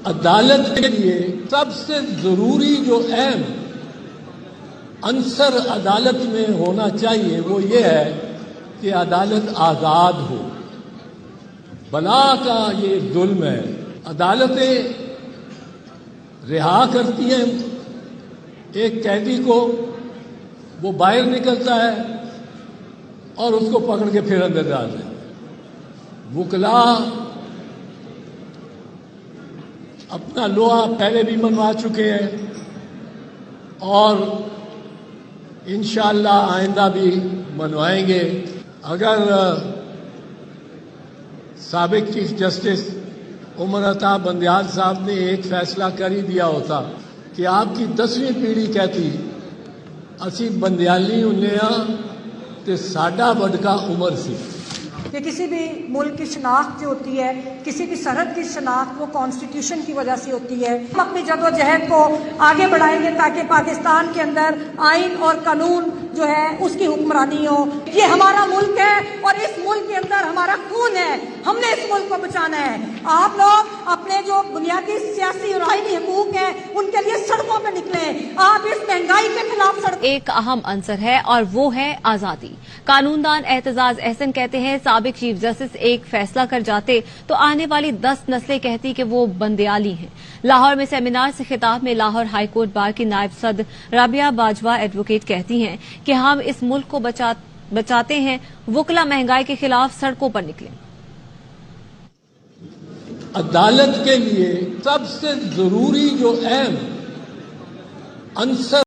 عدالت کے لیے سب سے ضروری جو اہم عنصر عدالت میں ہونا چاہیے وہ یہ ہے کہ عدالت آزاد ہو. بلا کا یہ ظلم ہے. عدالتیں رہا کرتی ہیں ایک قیدی کو، وہ باہر نکلتا ہے اور اس کو پکڑ کے پھر اندر ڈال دیتے ہیں. وکلاء اپنا لوہا پہلے بھی منوا چکے ہیں اور انشاءاللہ آئندہ بھی منوائیں گے. اگر سابق چیف جسٹس عمر عطا بندیال صاحب نے ایک فیصلہ کر ہی دیا ہوتا کہ آپ کی 10ویں پیڑھی کہتی اسی بندیالی ہونے ہاں تے ساڈا وڈکا عمر سی. کہ کسی بھی ملک کی شناخت جو ہوتی ہے، کسی بھی سرحد کی شناخت وہ کانسٹیٹیوشن کی وجہ سے ہوتی ہے. ہم اپنی جدوجہد کو آگے بڑھائیں گے تاکہ پاکستان کے اندر آئین اور قانون جو ہے اس کی حکمرانی ہو. یہ ہمارا ملک ہے اور اس ملک کے اندر ہمارا خون ہے. ہم نے اس ملک کو بچانا ہے. آپ لوگ اپنے جو بنیادی سیاسی اور آئینی حقوق ہیں ان کے لیے سڑکوں پہ نکلیں. آپ اس مہنگائی کے خلاف ایک اہم عنصر ہے اور وہ ہے آزادی. قانون دان اعتزاز احسن کہتے ہیں سابق چیف جسٹس ایک فیصلہ کر جاتے تو آنے والی 10 نسلیں کہتی کہ وہ بندیالی ہیں. لاہور میں سیمینار سے خطاب میں لاہور ہائی کورٹ بار کی نائب صدر رابعہ باجوہ ایڈوکیٹ کہتی ہیں کہ ہم اس ملک کو بچاتے ہیں. وکلا مہنگائی کے خلاف سڑکوں پر نکلیں. عدالت کے لیے سب سے ضروری جو اہم عنصر